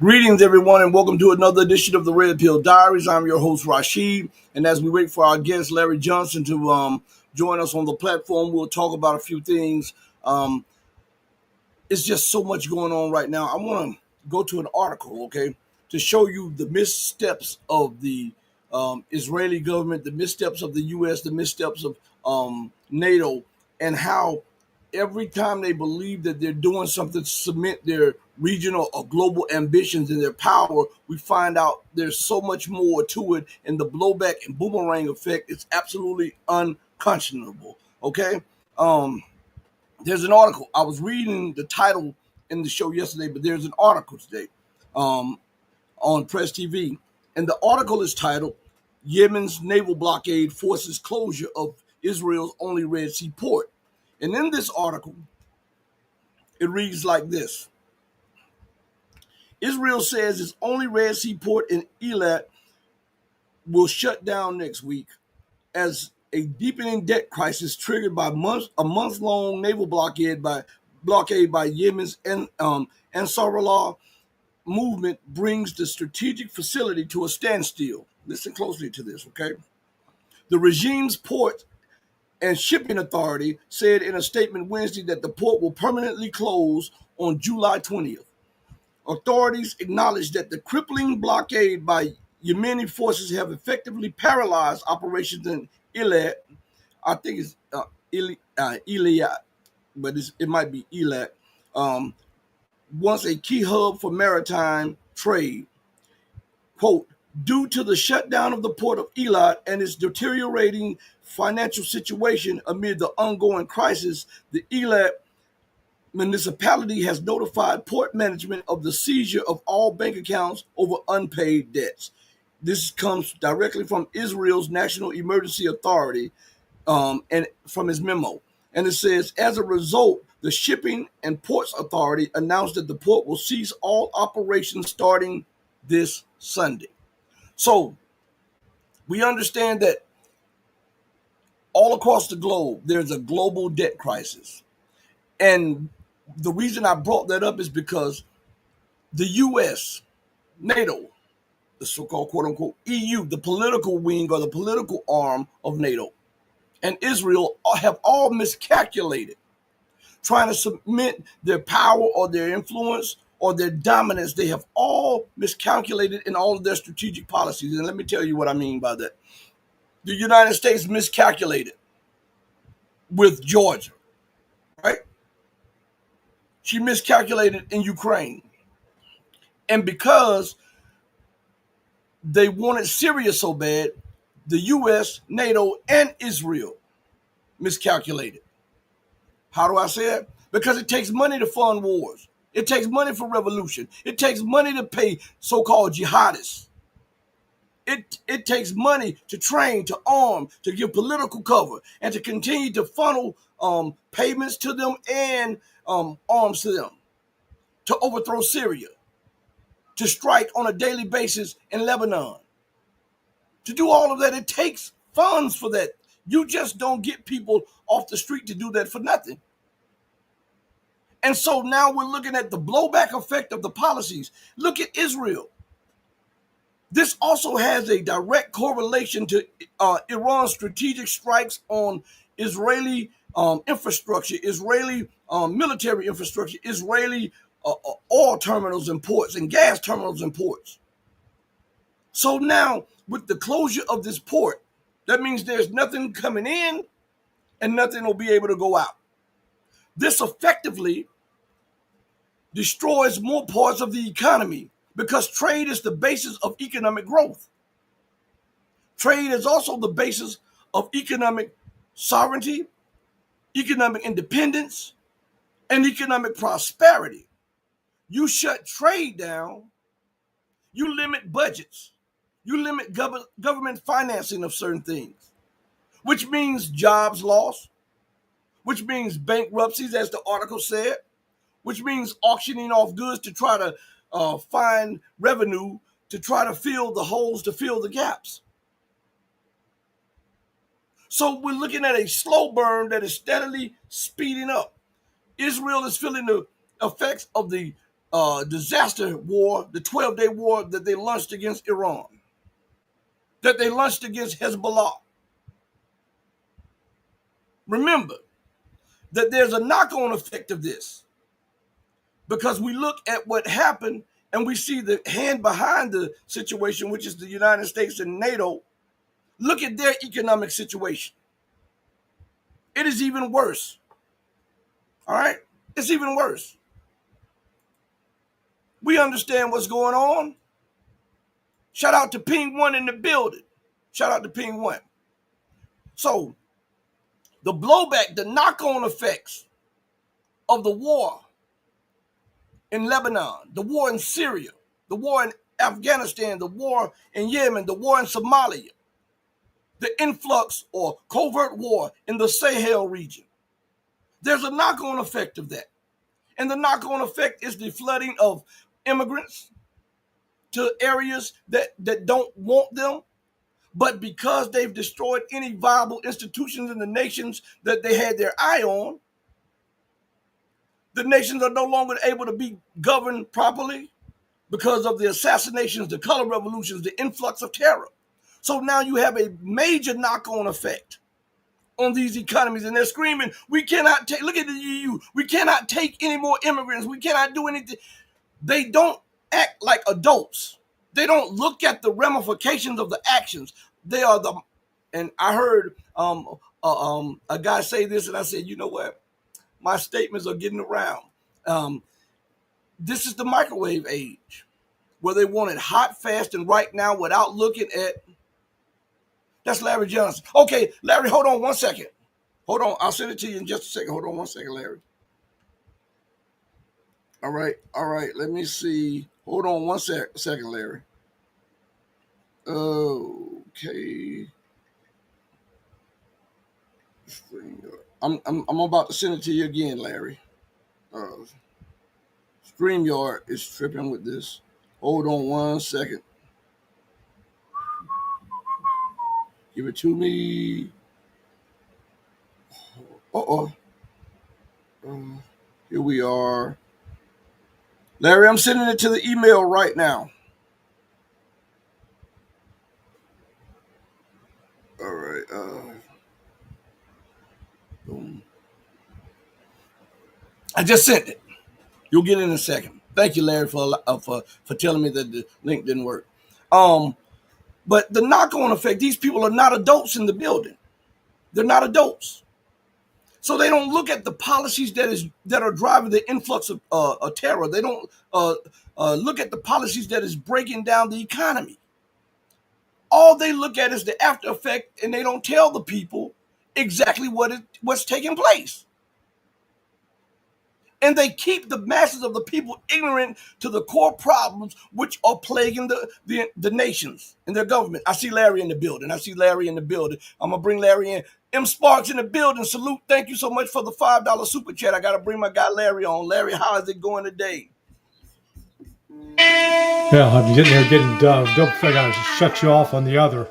Greetings, everyone, and welcome to another edition of the Red Pill Diaries. I'm your host, Rashid, and as we wait for our guest, Larry Johnson, to join us on the platform, we'll talk about a few things. Um, it's just so much going on right now. I want to go to an article, okay, to show you the missteps of the Israeli government, the missteps of the U.S., the missteps of NATO, and how every time they believe that they're doing something to cement their regional or global ambitions and their power, we find out there's so much more to it, and the blowback and boomerang effect is absolutely unconscionable. Okay. There's an article. I was reading the title in the show yesterday, but there's an article today um, on Press TV. And the article is titled Yemen's Naval Blockade Forces Closure of Israel's Only Red Sea Port. And in this article, it reads like this. Israel says its only Red Sea port in Eilat will shut down next week as a deepening debt crisis triggered by a month-long naval blockade by Yemen's Ansarullah movement brings the strategic facility to a standstill. Listen closely to this, okay? The regime's port and shipping authority said in a statement Wednesday that the port will permanently close on July 20th. Authorities acknowledged that the crippling blockade by Yemeni forces have effectively paralyzed operations in Eilat. I think it's Eilat, but it might be Eilat. Um, Once a key hub for maritime trade. Quote, due to the shutdown of the port of Eilat and its deteriorating financial situation amid the ongoing crisis, the Eilat municipality has notified port management of the seizure of all bank accounts over unpaid debts. This comes directly from Israel's National Emergency Authority and from his memo. And it says, as a result, the Shipping and Ports Authority announced that the port will cease all operations starting this Sunday. So we understand that all across the globe, there's a global debt crisis. And the reason I brought that up is because the U.S., NATO, the so-called quote-unquote EU, the political wing or the political arm of NATO, and Israel have all miscalculated, trying to cement their power or their influence or their dominance. They have all miscalculated in all of their strategic policies. And let me tell you what I mean by that. The United States miscalculated with Georgia, right? She miscalculated in Ukraine. And because they wanted Syria so bad, the U.S., NATO, and Israel miscalculated. How do I say that? Because it takes money to fund wars. It takes money for revolution. It takes money to pay so-called jihadists. It takes money to train, to arm, to give political cover, and to continue to funnel payments to them and arms to them to overthrow Syria, to strike on a daily basis in Lebanon. To do all of that, it takes funds for that. You just don't get people off the street to do that for nothing. And so now we're looking at the blowback effect of the policies. Look at Israel. This also has a direct correlation to Iran's strategic strikes on Israeli infrastructure, Israeli military infrastructure, Israeli oil terminals and ports and gas terminals and ports. So now, with the closure of this port, that means there's nothing coming in and nothing will be able to go out. This effectively destroys more parts of the economy because trade is the basis of economic growth. Trade is also the basis of economic sovereignty, economic independence, and economic prosperity. You shut trade down, you limit budgets, you limit government financing of certain things, which means jobs lost, which means bankruptcies, as the article said, which means auctioning off goods to try to find revenue to try to fill the holes, to fill the gaps. So we're looking at a slow burn that is steadily speeding up. Israel is feeling the effects of the disaster war, the 12-day war that they launched against Iran, that they launched against Hezbollah. Remember that there's a knock-on effect of this, because we look at what happened and we see the hand behind the situation, which is the United States and NATO. Look at their economic situation. It is even worse. All right? It's even worse. We understand what's going on. Shout out to Ping One in the building. Shout out to Ping One. So, the blowback, the knock-on effects of the war in Lebanon, the war in Syria, the war in Afghanistan, the war in Yemen, the war in Somalia, the influx or covert war in the Sahel region. There's a knock-on effect of that. And the knock-on effect is the flooding of immigrants to areas that don't want them, but because they've destroyed any viable institutions in the nations that they had their eye on, the nations are no longer able to be governed properly because of the assassinations, the color revolutions, the influx of terror. So now you have a major knock-on effect on these economies, and they're screaming, we cannot take, look at the EU, we cannot take any more immigrants, we cannot do anything. They don't act like adults. They don't look at the ramifications of the actions. They are the, and I heard a guy say this, and I said, you know what? My statements are getting around. This is the microwave age, where they want it hot, fast, and right now without looking at. That's Larry Johnson. Okay, Larry, hold on 1 second. Hold on, I'll send it to you in just a second. Hold on 1 second, Larry. All right, let me see. Hold on 1 second, Larry. Okay. I'm about to send it to you again, Larry. StreamYard is tripping with this. Hold on 1 second. Give it to me. Here we are. Larry, I'm sending it to the email right now. All right. Boom. I just sent it. You'll get it in a second. Thank you, Larry, for telling me that the link didn't work. But the knock-on effect, these people are not adults in the building. They're not adults. So they don't look at the policies that are driving the influx of terror. They don't look at the policies that is breaking down the economy. All they look at is the after effect, and they don't tell the people exactly what's taking place. And they keep the masses of the people ignorant to the core problems which are plaguing the nations and their government. I see Larry in the building. I'm going to bring Larry in. M. Sparks in the building. Salute. Thank you so much for the $5 super chat. I got to bring my guy Larry on. Larry, how is it going today? Yeah, I'm getting double. I got to shut you off on the other.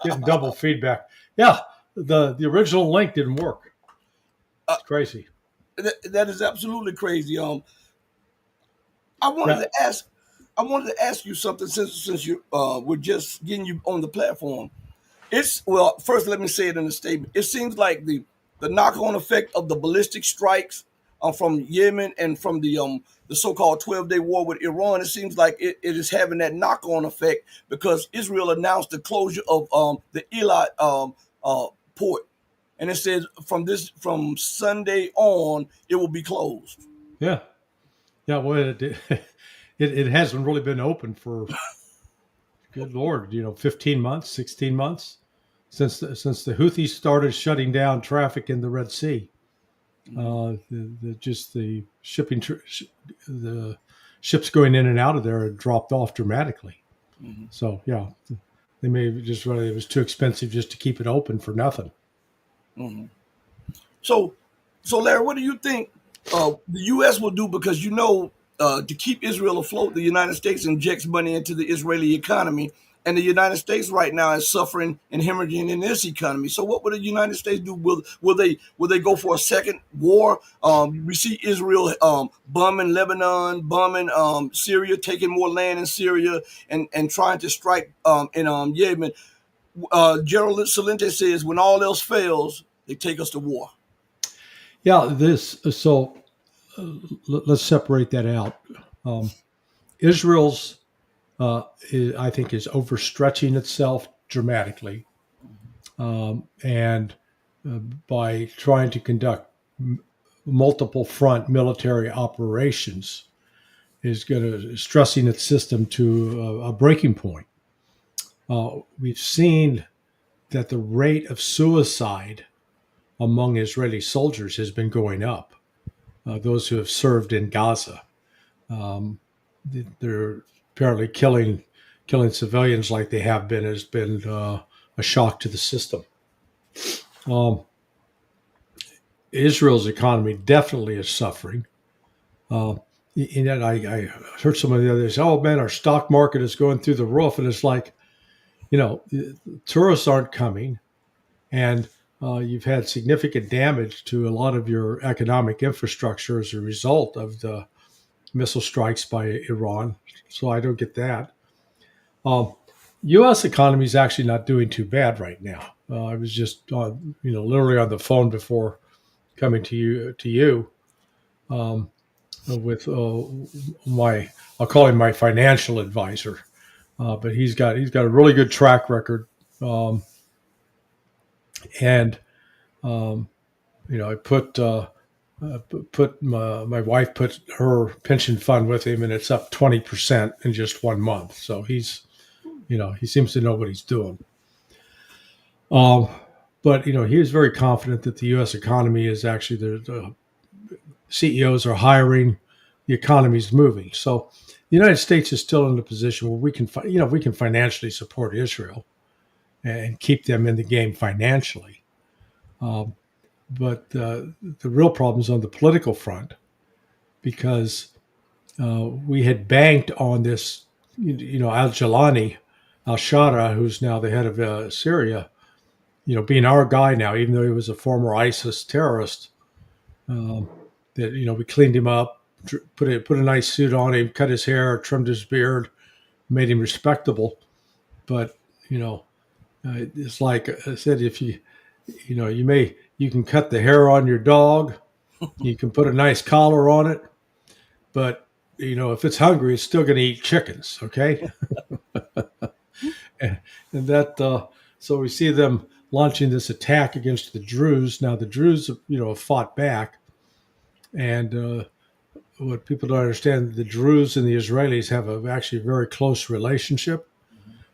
Getting double feedback. Yeah, the original link didn't work. It's crazy. That is absolutely crazy. I wanted to ask you something since you we're just getting you on the platform. First let me say it in a statement. It seems like the knock-on effect of the ballistic strikes from Yemen and from the so-called 12-day war with Iran, it seems like it is having that knock-on effect because Israel announced the closure of the Eilat port. And it says from Sunday on, it will be closed. Yeah. Well, it hasn't really been open for, good Lord, 15 months, 16 months since the Houthis started shutting down traffic in the Red Sea. The shipping, the ships going in and out of there had dropped off dramatically. Mm-hmm. So yeah, they may have just really, it was too expensive just to keep it open for nothing. Mm-hmm. So Larry, what do you think the U.S. will do? Because to keep Israel afloat, the United States injects money into the Israeli economy and the United States right now is suffering and hemorrhaging in this economy. So what will the United States do? Will they go for a second war? We see Israel bombing Lebanon, bombing Syria, taking more land in Syria, and trying to strike in Yemen. General Salente says when all else fails, they take us to war. Yeah, this so let's separate that out. Um, Israel's, I think, is overstretching itself dramatically, and by trying to conduct multiple front military operations, is going to stressing its system to a breaking point. We've seen that the rate of suicide among Israeli soldiers has been going up. Those who have served in Gaza, um, they're apparently killing civilians like they have been has been a shock to the system. Um, Israel's economy definitely is suffering. Uh, I heard somebody the other day say, "Oh man, our stock market is going through the roof," and it's like, tourists aren't coming, and you've had significant damage to a lot of your economic infrastructure as a result of the missile strikes by Iran. So I don't get that. Um, U.S. economy is actually not doing too bad right now. I was just, literally on the phone before coming to you, with my, I'll call him my financial advisor, but he's got a really good track record, and um, I put my wife put her pension fund with him, and it's up 20% in just 1 month. So he seems to know what he's doing. Um, but he is very confident that the U.S. economy is actually the CEOs are hiring, the economy is moving. So the United States is still in a position where we can financially support Israel and keep them in the game financially. Um, but the real problem is on the political front, because we had banked on this, Al-Jalani, al-Shara, who's now the head of Syria, being our guy now, even though he was a former ISIS terrorist. Um, that we cleaned him up, put a nice suit on him, cut his hair, trimmed his beard, made him respectable. But it's like I said, if you can cut the hair on your dog, you can put a nice collar on it, but if it's hungry, it's still going to eat chickens. Okay, and so we see them launching this attack against the Druze. Now the Druze, have fought back, and what people don't understand, the Druze and the Israelis have actually a very close relationship.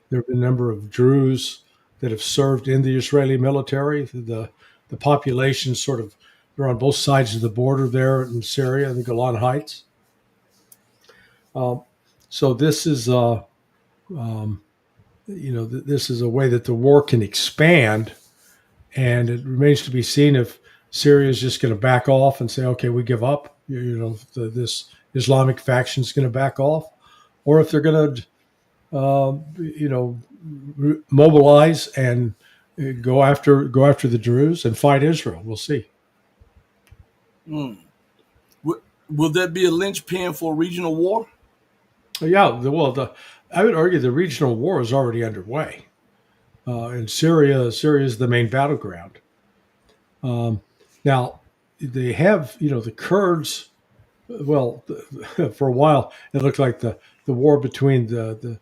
There have been a number of Druze that have served in the Israeli military. The population sort of, they're on both sides of the border there in Syria, the Golan Heights. So this is this is a way that the war can expand, and it remains to be seen if Syria is just going to back off and say, okay, we give up. This Islamic faction is going to back off, or if they're going to, mobilize and go after the Druze and fight Israel. We'll see. Mm. Will that be a linchpin for a regional war? Yeah, I would argue the regional war is already underway. In Syria is the main battleground. Now, they have, the Kurds. Well, for a while, it looked like the war between the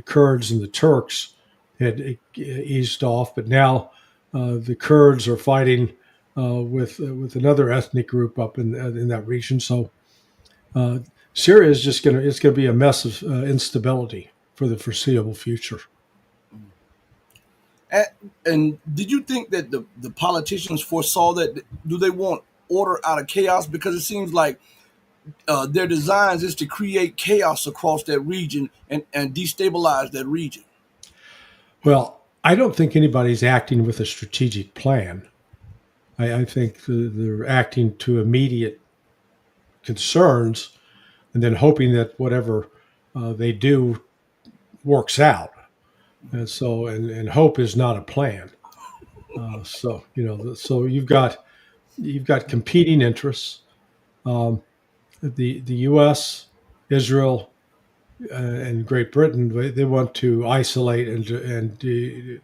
Kurds and the Turks had eased off, but now the Kurds are fighting with another ethnic group up in that region. So Syria is just going to be a mess of instability for the foreseeable future. And did you think that the politicians foresaw that? Do they want order out of chaos? Because it seems like their designs is to create chaos across that region and destabilize that region. Well, I don't think anybody's acting with a strategic plan. I think they're acting to immediate concerns, and then hoping that whatever they do works out. And so, and hope is not a plan. So, so you've got competing interests. Um, the U.S., Israel, and Great Britain, they want to isolate and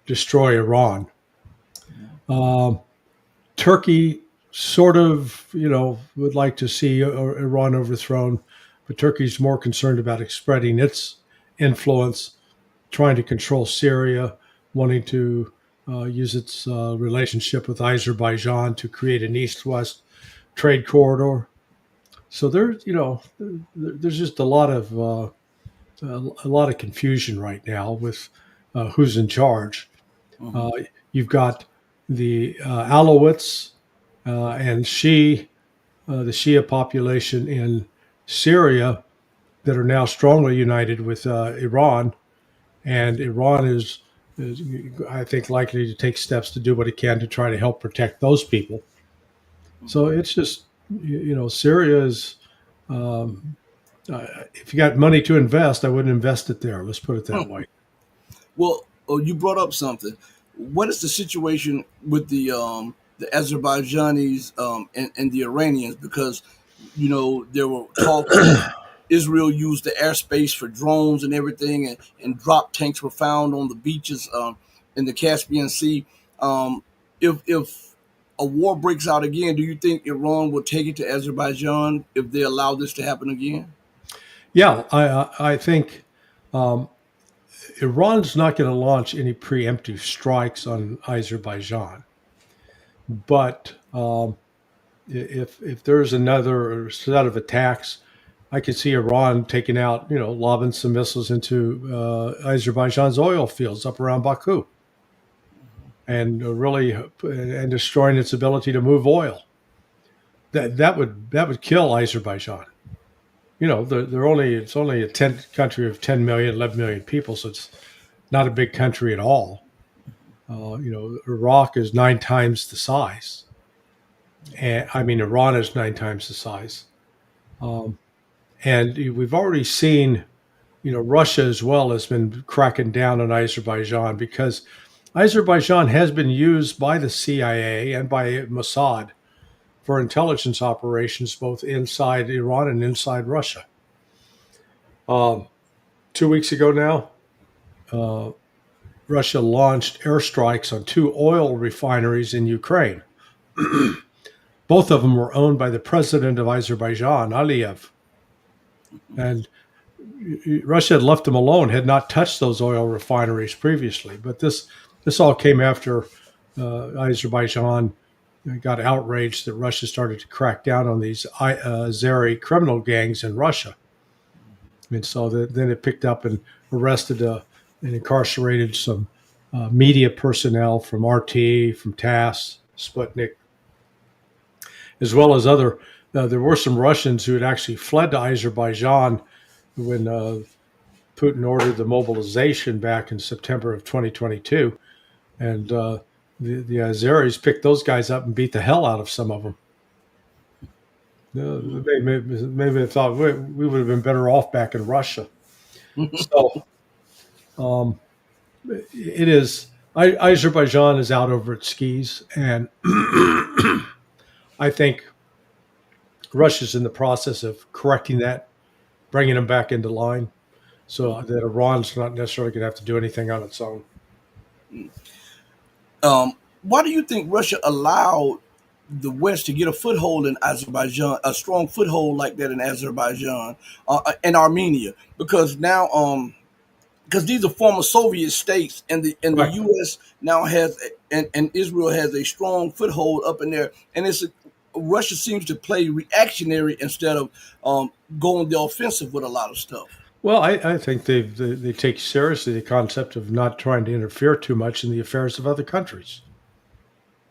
destroy Iran. Um, Turkey sort of, would like to see Iran overthrown, but Turkey's more concerned about spreading its influence, trying to control Syria, wanting to use its relationship with Azerbaijan to create an east-west trade corridor. So there's just a lot of confusion right now with who's in charge. Mm-hmm. Uh, you've got the Alawites and the Shia population in Syria that are now strongly united with Iran, and Iran is, I think, likely to take steps to do what it can to try to help protect those people. So it's just, Syria is. Um, if you got money to invest, I wouldn't invest it there. Let's put it that way. Well, you brought up something. What is the situation with the Azerbaijanis and the Iranians? Because there were talks that Israel used the airspace for drones and everything, and drop tanks were found on the beaches in the Caspian Sea. If a war breaks out again, do you think Iran will take it to Azerbaijan if they allow this to happen again? Yeah, I think um, Iran's not going to launch any preemptive strikes on Azerbaijan, but if there's another set of attacks, I could see Iran taking out, lobbing some missiles into Azerbaijan's oil fields up around Baku, and really and destroying its ability to move oil. That would kill Azerbaijan. It's only a country of 10 million, 11 million people, so it's not a big country at all. Iraq is 9 times the size, and I mean Iran is 9 times the size. Um, and we've already seen, Russia as well has been cracking down on Azerbaijan because Azerbaijan has been used by the CIA and by Mossad for intelligence operations both inside Iran and inside Russia. Um, 2 weeks ago now, uh, Russia launched airstrikes on two oil refineries in Ukraine. Both of them were owned by the president of Azerbaijan, Aliyev. And Russia had left them alone, had not touched those oil refineries previously. But this all came after Azerbaijan got outraged that Russia started to crack down on these Azeri criminal gangs in Russia. And so then it picked up and arrested and incarcerated some media personnel from RT, from TASS, Sputnik, as well as other. There were some Russians who had actually fled to Azerbaijan when Putin ordered the mobilization back in September of 2022. And the Azeris picked those guys up and beat the hell out of some of them. Maybe they thought we would have been better off back in Russia. So um, it is. Azerbaijan is out over its skis, and I think Russia's in the process of correcting that, bringing them back into line, so that Iran's not necessarily going to have to do anything on its own. Why do you think Russia allowed the West to get a foothold in Azerbaijan, a strong foothold like that in Azerbaijan and Armenia? Because now, because these are former Soviet states, and the Right. U.S. now has and Israel has a strong foothold up in there, and Russia seems to play reactionary instead of going the offensive with a lot of stuff. Well, I think they take seriously the concept of not trying to interfere too much in the affairs of other countries.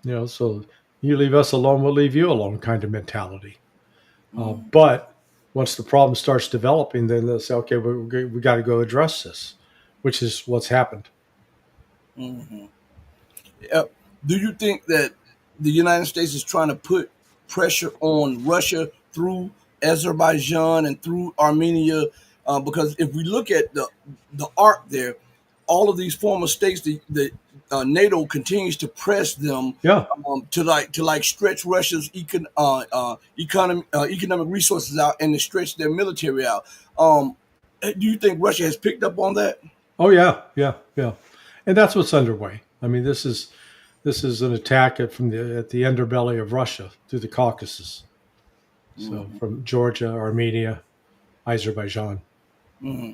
So you leave us alone, we'll leave you alone kind of mentality. But once the problem starts developing, then they'll say, okay, we got to go address this, which is what's happened. Mm-hmm. Do you think that the United States is trying to put pressure on Russia through Azerbaijan and through Armenia? Because if we look at the arc there, all of these former states, the NATO continues to press them Yeah. to stretch Russia's economic resources out and to stretch their military out. Do you think Russia has picked up on that? Oh yeah, yeah, yeah, and that's what's underway. I mean, this is an attack at the underbelly of Russia through the Caucasus. So Mm-hmm. from Georgia, Armenia, Azerbaijan. Mm-hmm.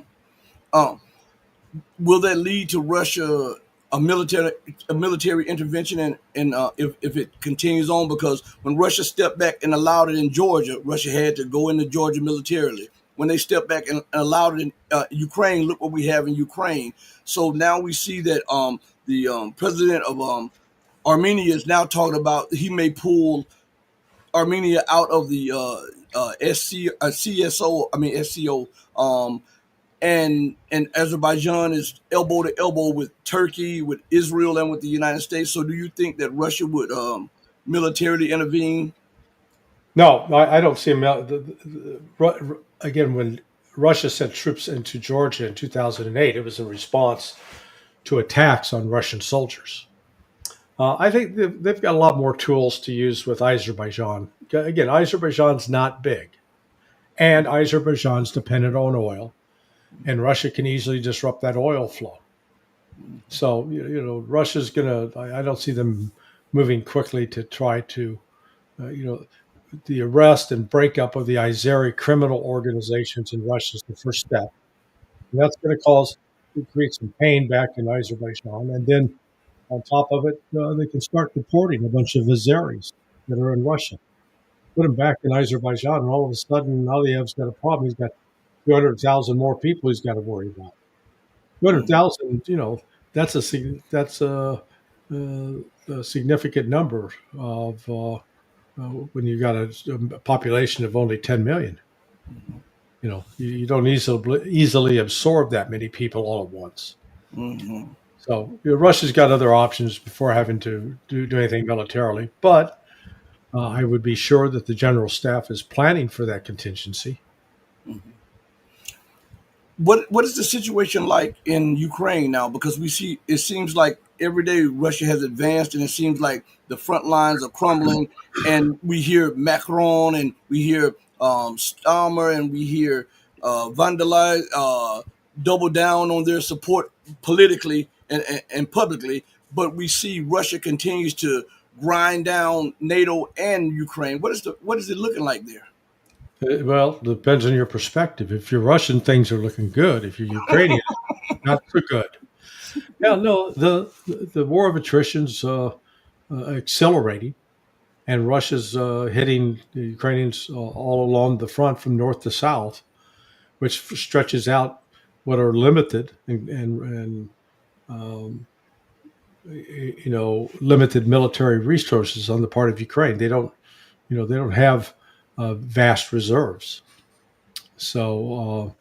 Um, will that lead to Russia a military intervention if it continues on? Because when Russia stepped back and allowed it in Georgia, Russia had to go into Georgia militarily. When they stepped back and allowed it in Ukraine, look what we have in Ukraine. So now we see that the president of Armenia is now talking about he may pull Armenia out of the CSO, I mean SCO, and Azerbaijan is elbow to elbow with Turkey, with Israel, and with the United States. So, do you think that Russia would militarily intervene? No, I don't see him. Again, when Russia sent troops into Georgia in 2008, it was in response to attacks on Russian soldiers. I think they've got a lot more tools to use with Azerbaijan. Again, Azerbaijan's not big, and Azerbaijan's dependent on oil, and Russia can easily disrupt that oil flow. So, Russia's going to, I don't see them moving quickly to try to, the arrest and breakup of the Azeri criminal organizations in Russia is the first step. And that's going to create some pain back in Azerbaijan. And then on top of it, they can start deporting a bunch of Azeris that are in Russia. Put them back in Azerbaijan, and all of a sudden, Aliyev's got a problem. He's got 200,000 more people he's got to worry about. 200,000, that's a significant number of when you got a population of only 10 million. You don't easily absorb that many people all at once. Mm-hmm. So Russia's got other options before having to do anything militarily, but I would be sure that the general staff is planning for that contingency. Mm-hmm. What is the situation like in Ukraine now? Because we see it seems like every day Russia has advanced, and it seems like the front lines are crumbling. And we hear Macron, and we hear Starmer, and we hear Van der Leyen double down on their support politically and publicly. But we see Russia continues to grind down NATO and Ukraine. What is it looking like there? Well, depends on your perspective. If you're Russian, things are looking good. If you're Ukrainian, not so good. Yeah, no, the war of attrition's accelerating, and Russia's hitting the Ukrainians all along the front from north to south, which stretches out what are limited and um, limited military resources on the part of Ukraine. They don't have vast reserves. So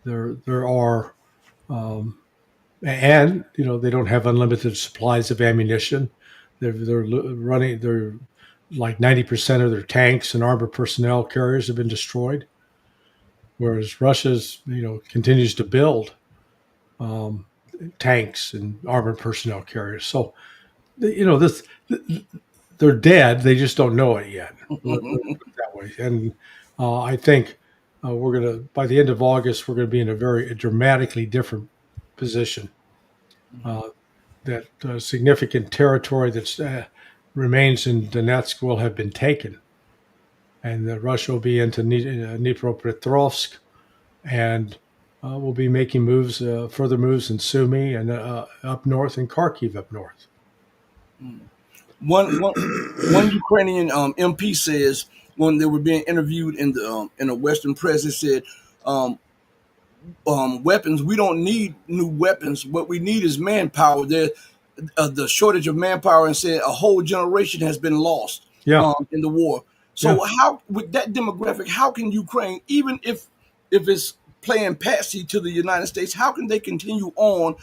there are, and they don't have unlimited supplies of ammunition. They're running. They're like 90% of their tanks and armored personnel carriers have been destroyed, whereas Russia's continues to build tanks and armored personnel carriers. So this they're dead. They just don't know it yet. Let's put it that way. And I think we're going to, by the end of August, we're going to be in a dramatically different position. That significant territory that remains in Donetsk will have been taken. And Russia will be into Dnipropetrovsk, and we'll be making further moves in Sumy and up north in Kharkiv up north. One Ukrainian MP says when they were being interviewed in the Western press, it said, um, "Weapons. We don't need new weapons. What we need is manpower. There, the shortage of manpower, and said a whole generation has been lost Yeah, in the war. yeah. So how, with that demographic, how can Ukraine, even if it's playing patsy to the United States, how can they continue on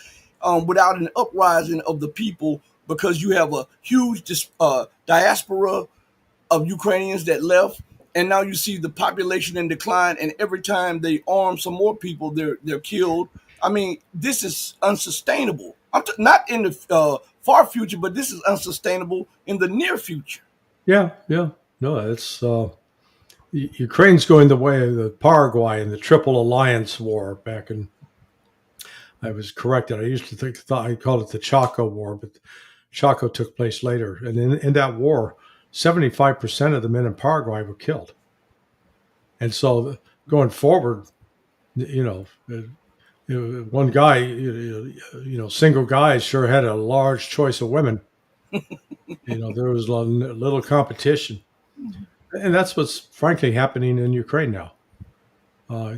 without an uprising of the people? Because you have a huge diaspora of Ukrainians that left, and now you see the population in decline. And every time they arm some more people, they're killed. I mean, this is unsustainable. Not in the far future, but this is unsustainable in the near future. Yeah, yeah. No, it's Ukraine's going the way of the Paraguay and the Triple Alliance War back in. I was corrected. I used to thought I called it the Chaco War, but Chaco took place later. And in that war, 75% of the men in Paraguay were killed. And so going forward, you know, one guy, single guys sure had a large choice of women. There was little competition. And that's what's frankly happening in Ukraine now.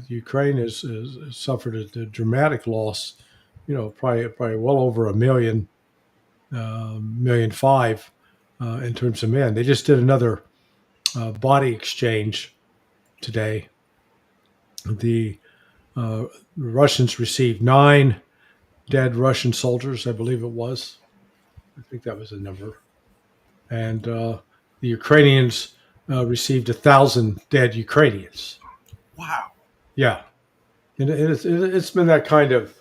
Ukraine has suffered a dramatic loss, probably well over a million, million five in terms of men. They just did another body exchange today. The Russians received 9 dead Russian soldiers, I believe it was. I think that was the number. And the Ukrainians received 1,000 dead Ukrainians. Wow. Yeah, and it's been that kind of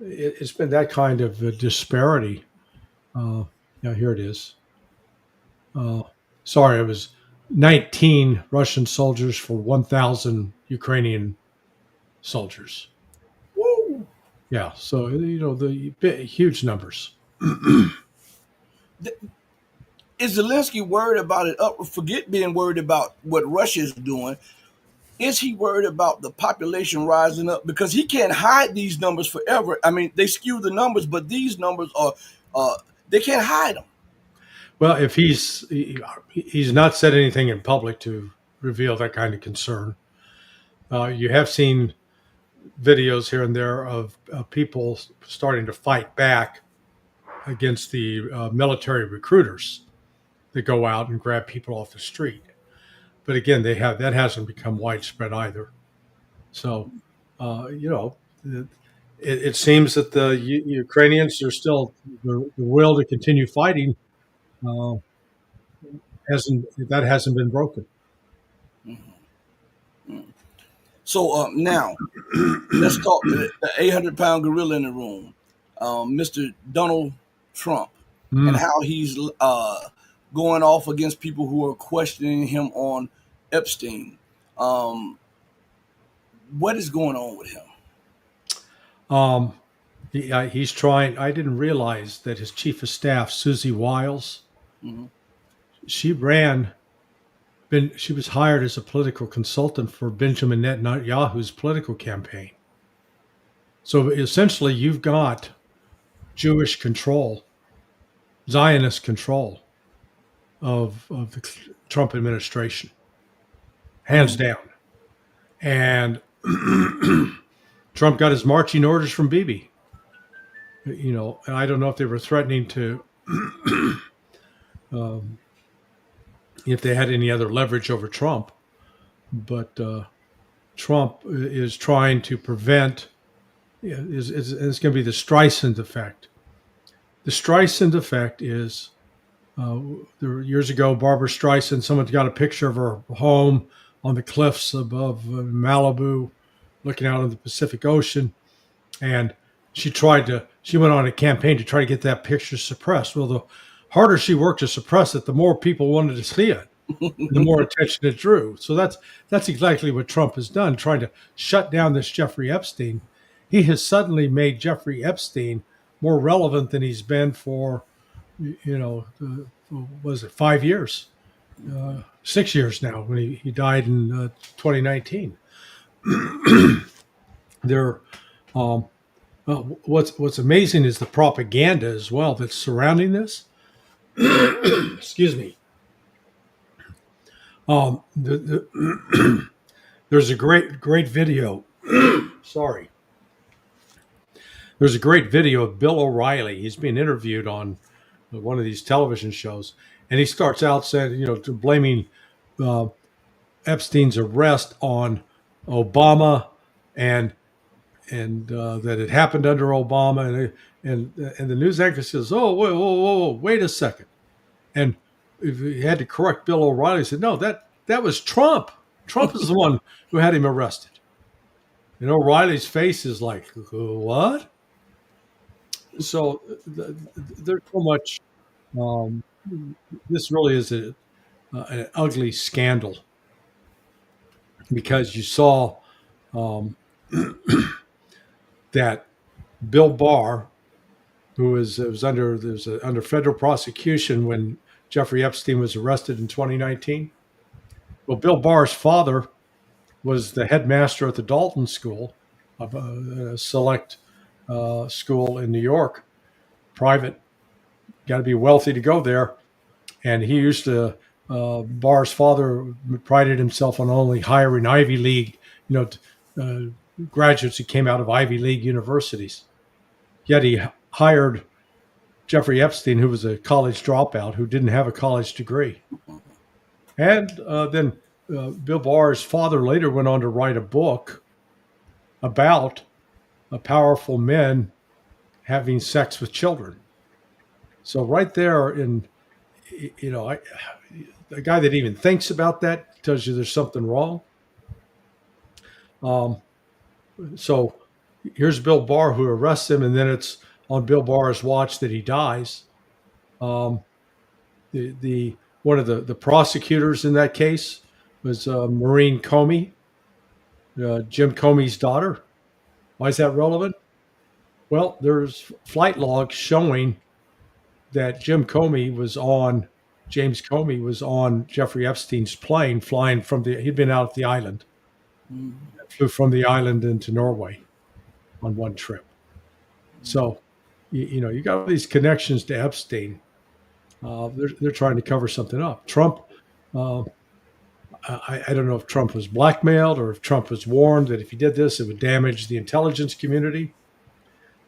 it's been that kind of disparity. Here it is. Sorry, it was 19 Russian soldiers for 1,000 Ukrainian soldiers. Woo. Yeah, so the huge numbers. Is Zelensky worried about it? Forget being worried about what Russia is doing. Is he worried about the population rising up? Because he can't hide these numbers forever. I mean, they skew the numbers, but these numbers are they can't hide them. Well, if he's not said anything in public to reveal that kind of concern. You have seen videos here and there of people starting to fight back against the military recruiters that go out and grab people off the street. But again, that hasn't become widespread either. So, it seems that the Ukrainians are still the will to continue fighting. Uh, hasn't been broken. So now let's talk the 800-pound gorilla in the room, Mr. Donald Trump, and Mm. how he's going off against people who are questioning him on Epstein. Um, what is going on with him? He's trying. I didn't realize that his chief of staff, Susie Wiles, Mhm. she ran. She was hired as a political consultant for Benjamin Netanyahu's political campaign. So essentially, you've got Jewish control, Zionist control of the Trump administration, hands down. And Trump got his marching orders from Bibi. And I don't know if they were threatening to, if they had any other leverage over Trump, but Trump is trying to prevent. It's going to be the Streisand effect. The Streisand effect is years ago, Barbara Streisand, someone got a picture of her home on the cliffs above Malibu, looking out on the Pacific Ocean, and she went on a campaign to try to get that picture suppressed. Well, the harder she worked to suppress it, the more people wanted to see it, the more attention it drew. So that's exactly what Trump has done, trying to shut down this Jeffrey Epstein. He has suddenly made Jeffrey Epstein more relevant than he's been for, was it 5 years, 6 years now, when he died in 2019. There, what's amazing is the propaganda as well that's surrounding this. Excuse me. There's a great video. Sorry. There's a great video of Bill O'Reilly. He's being interviewed on one of these television shows, and he starts out saying, blaming Epstein's arrest on Obama and that it happened under Obama, and the news anchor says, "Oh, whoa, wait a second," and if he had to correct Bill O'Reilly, he said, "No, that was Trump. Trump is the one who had him arrested." And O'Reilly's face is like, what? So there's so much. Um, this really is an ugly scandal because you saw um, that Bill Barr, who was under federal prosecution when Jeffrey Epstein was arrested in 2019. Well, Bill Barr's father was the headmaster at the Dalton School, a select school in New York, private. Got to be wealthy to go there. And he used to. Barr's father prided himself on only hiring Ivy League, graduates who came out of Ivy League universities. Yet he hired Jeffrey Epstein, who was a college dropout who didn't have a college degree. And then Bill Barr's father later went on to write a book about powerful men having sex with children. So right there, a guy that even thinks about that tells you there's something wrong. So here's Bill Barr who arrests him, and then it's on Bill Barr's watch that he dies. The one of the prosecutors in that case was Maureen Comey, Jim Comey's daughter. Why is that relevant? Well, there's flight logs showing that James Comey was on Jeffrey Epstein's plane flying he'd been out at the island, flew from the island into Norway on one trip. So, you got all these connections to Epstein. They're trying to cover something up. Trump, I don't know if Trump was blackmailed or if Trump was warned that if he did this, it would damage the intelligence community.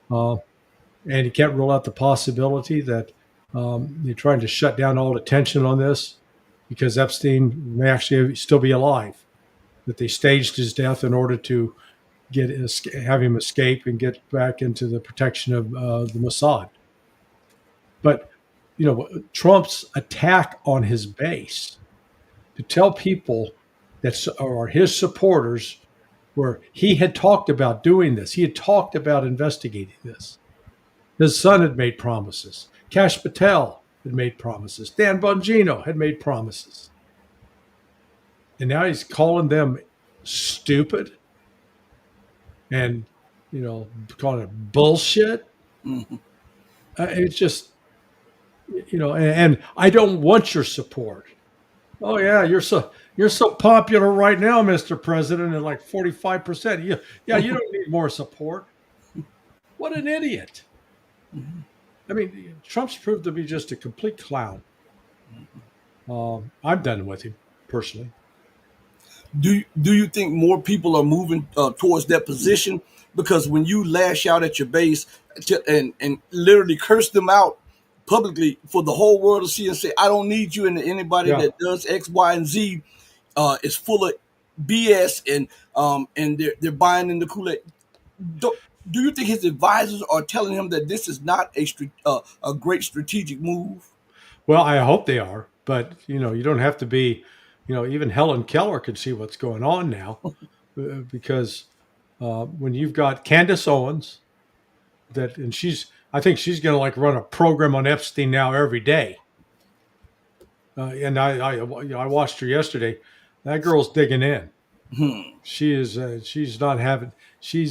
And you can't rule out the possibility that they're trying to shut down all attention on this because Epstein may actually still be alive, that they staged his death in order to have him escape and get back into the protection of the Mossad. But, Trump's attack on his base to tell people that are his supporters where he had talked about doing this. He had talked about investigating this. His son had made promises. Kash Patel had made promises. Dan Bongino had made promises. And now he's calling them stupid and, calling it bullshit. Mm-hmm. It's just, and I don't want your support. Oh yeah, you're so popular right now, Mr. President, at like 45%. You don't need more support. What an idiot. Mm-hmm. I mean, Trump's proved to be just a complete clown. I'm done with him, personally. Do you think more people are moving towards that position? Because when you lash out at your base and literally curse them out publicly for the whole world to see and say, I don't need you, and anybody Yeah. that does X, Y, and Z is full of BS and they're buying in the Kool-Aid. Do you think his advisors are telling him that this is not a great strategic move? Well, I hope they are, but you don't have to be. Even Helen Keller can see what's going on now, because when you've got Candace Owens, I think she's going to like run a program on Epstein now every day. And I watched her yesterday. That girl's digging in. She is. She's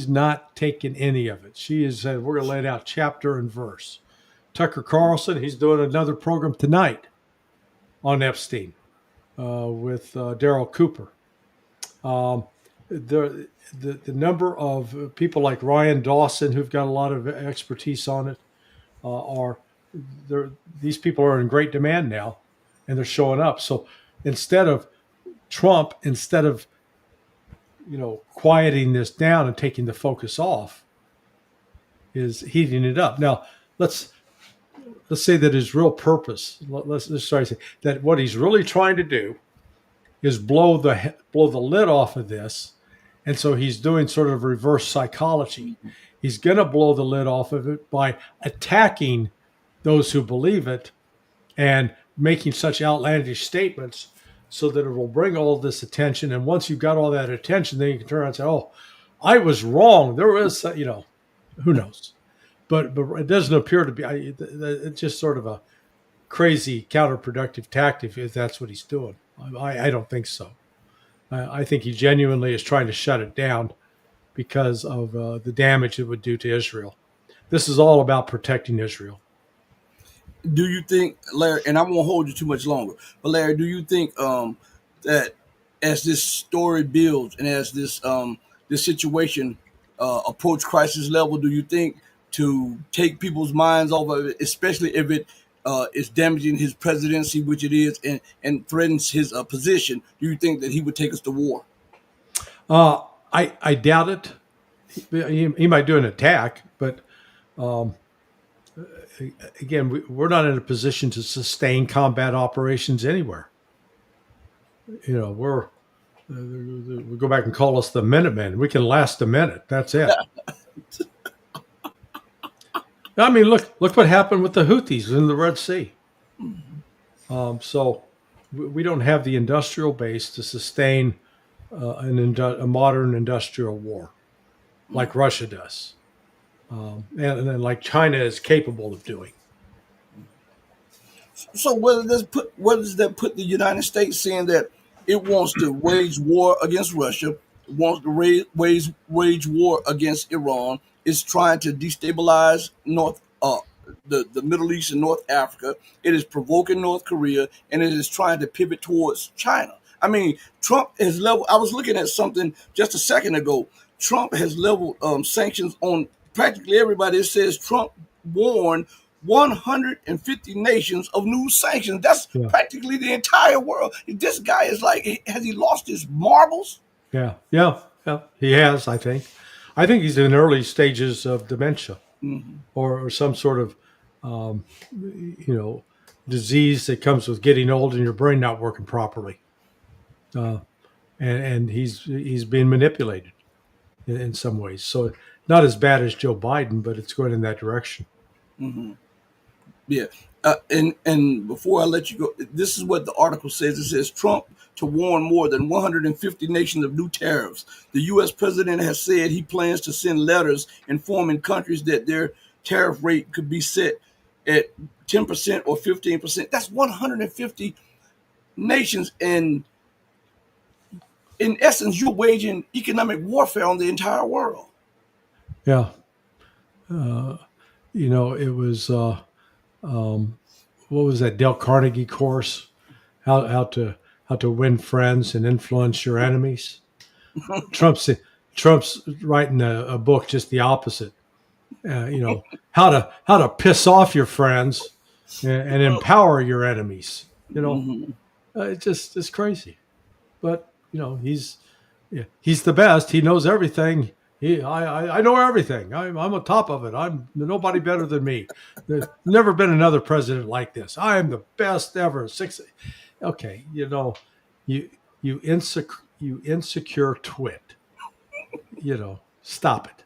not taking any of it. She is. We're going to lay it out chapter and verse. Tucker Carlson, he's doing another program tonight on Epstein with Daryl Cooper. The number of people like Ryan Dawson who've got a lot of expertise on it these people are in great demand now, and they're showing up. So instead of quieting this down and taking the focus off, is heating it up. Now let's say that his real purpose. Let's say that what he's really trying to do is blow the lid off of this, and so he's doing sort of reverse psychology. He's going to blow the lid off of it by attacking those who believe it and making such outlandish statements so that it will bring all this attention. And once you've got all that attention, then you can turn around and say, oh, I was wrong. There was, who knows? But it doesn't appear to be. It's just sort of a crazy counterproductive tactic if that's what he's doing. I don't think so. I think he genuinely is trying to shut it down because of the damage it would do to Israel. This is all about protecting Israel. Do you think, Larry, and I won't hold you too much longer, but Larry, do you think that as this story builds and as this situation approach crisis level, do you think to take people's minds off of it, especially if it is damaging his presidency, which it is, and threatens his position, do you think that he would take us to war? Uh, I doubt it. He might do an attack, but um, again, we're not in a position to sustain combat operations anywhere. We go back and call us the Minutemen. We can last a minute. That's it. I mean, look what happened with the Houthis in the Red Sea. So we don't have the industrial base to sustain a modern industrial war like Russia does, and like China is capable of doing. So what does that put the United States saying that it wants to wage war against Russia, wants to wage war against Iran, is trying to destabilize the Middle East and North Africa. It is provoking North Korea, and it is trying to pivot towards China. I mean, Trump has leveled. I was looking at something just a second ago. Trump has leveled sanctions on practically everybody. It says Trump warned 150 nations of new sanctions. That's Yeah, practically the entire world. This guy is like, has he lost his marbles? yeah, yeah, yeah. He has, I think. I think he's in early stages of dementia or some sort of, um, you know, disease that comes with getting old and your brain not working properly. Uh, and he's being manipulated in some ways. So not as bad as Joe Biden, but it's going in that direction. Yeah. And before I let you go, this is what the article says. It says Trump to warn more than 150 nations of new tariffs. The U.S. president has said he plans to send letters informing countries that their tariff rate could be set at 10% or 15%. That's 150 nations. And in essence, you're waging economic warfare on the entire world. Yeah. Uh, it was um, what was that Dale Carnegie course? How to win friends and influence your enemies. Trump's Trump's writing a book just the opposite. How to piss off your friends and empower your enemies. It's crazy. But he's the best. He knows everything. I know everything. I'm on top of it. I'm nobody better than me. There's never been another president like this. I am the best ever. Okay, you you insecure twit. Stop it.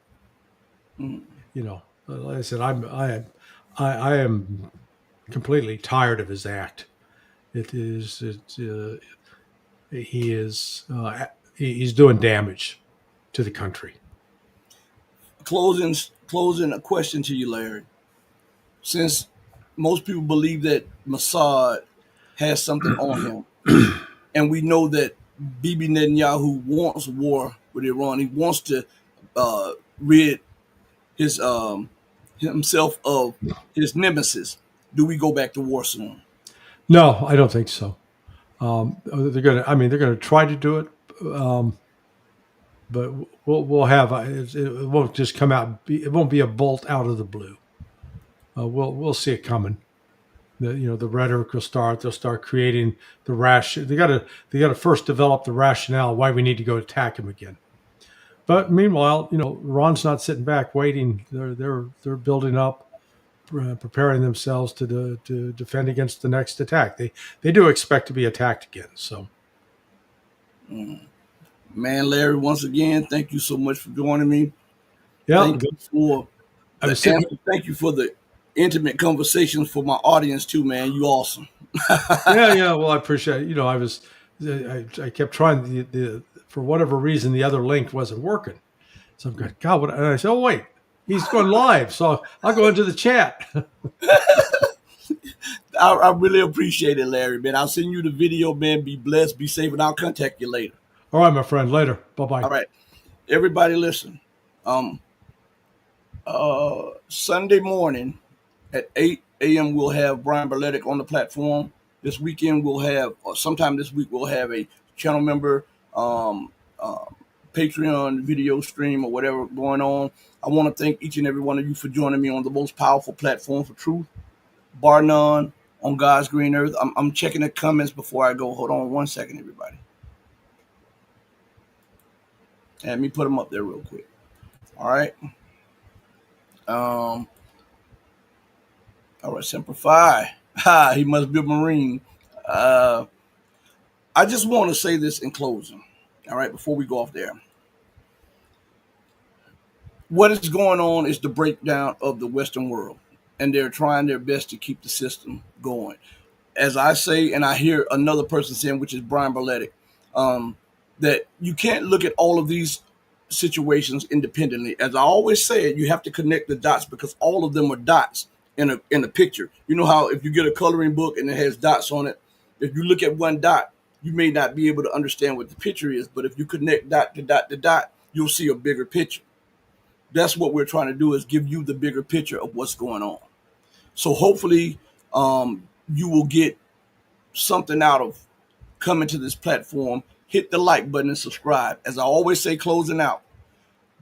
Like I said, I am completely tired of his act. It is he is he's doing damage to the country. Closing a question to you, Larry. Since most people believe that Mossad has something on him, and we know that Bibi Netanyahu wants war with Iran, he wants to rid his himself of his nemesis. Do we go back to war soon? No, I don't think so. They're gonna. I mean, they're gonna try to do it, but we'll have. It won't just come out. It won't be a bolt out of the blue. We'll see it coming. The rhetoric will start. They'll start creating the They got to first develop the rationale why we need to go attack him again. But meanwhile, Iran's not sitting back waiting. They're building up, preparing themselves to defend against the next attack. They do expect to be attacked again. So, Man, Larry, once again, thank you so much for joining me. yeah, Thank you for I the was sitting. answer. Thank you for the intimate conversations for my audience too, man. You awesome. Yeah, yeah. Well, I appreciate it. I kept trying the for whatever reason the other link wasn't working, So I'm going, God, what? And I said, oh, wait, he's going live. So I'll go into the chat. I really appreciate it, Larry, man. I'll send you the video, man. Be blessed, be safe, and I'll contact you later. All right, my friend. Later. Bye-bye. All right. Everybody listen. Sunday morning at 8 a.m. we'll have Brian Berletic on the platform. This weekend we'll have, or sometime this week we'll have a channel member Patreon video stream or whatever going on. I want to thank each and every one of you for joining me on the most powerful platform for truth, bar none, on God's green earth. I'm checking the comments before I go. Hold on one second, everybody. And let me put them up there real quick. All right. All right, Semper Fi. Ha, he must be a Marine. I just want to say this in closing. All right, before we go off there. What is going on is the breakdown of the Western world, and they're trying their best to keep the system going. As I say, and I hear another person saying, which is Brian Berletic, that you can't look at all of these situations independently. As I always say, you have to connect the dots because all of them are dots in a picture. You know how if you get a coloring book and it has dots on it, if you look at one dot, you may not be able to understand what the picture is, but if you connect dot to dot to dot, you'll see a bigger picture. That's what we're trying to do, is give you the bigger picture of what's going on. So hopefully you will get something out of coming to this platform. Hit the like button and subscribe. As I always say, closing out,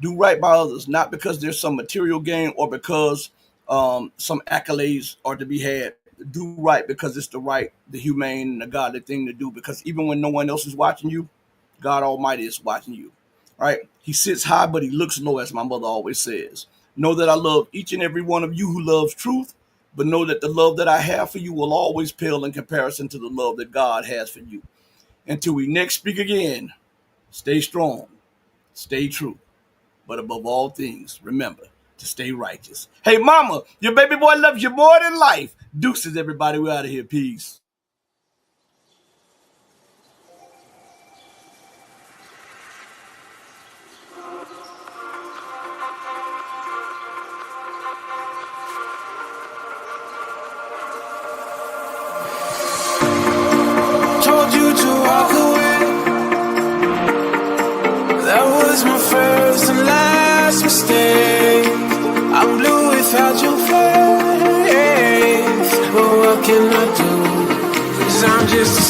do right by others, not because there's some material gain or because some accolades are to be had. Do right because it's the right, the humane, and the godly thing to do. Because even when no one else is watching you, God Almighty is watching you. Right? He sits high, but he looks low, as my mother always says. Know that I love each and every one of you who loves truth, but know that the love that I have for you will always pale in comparison to the love that God has for you. Until we next speak again, stay strong, stay true, but above all things, remember to stay righteous. Hey, mama, your baby boy loves you more than life. Deuces, everybody. We're out of here. Peace. Told you to walk away. That was my first and last mistake. I'm blue without your face. But what can I do? 'Cause I'm just a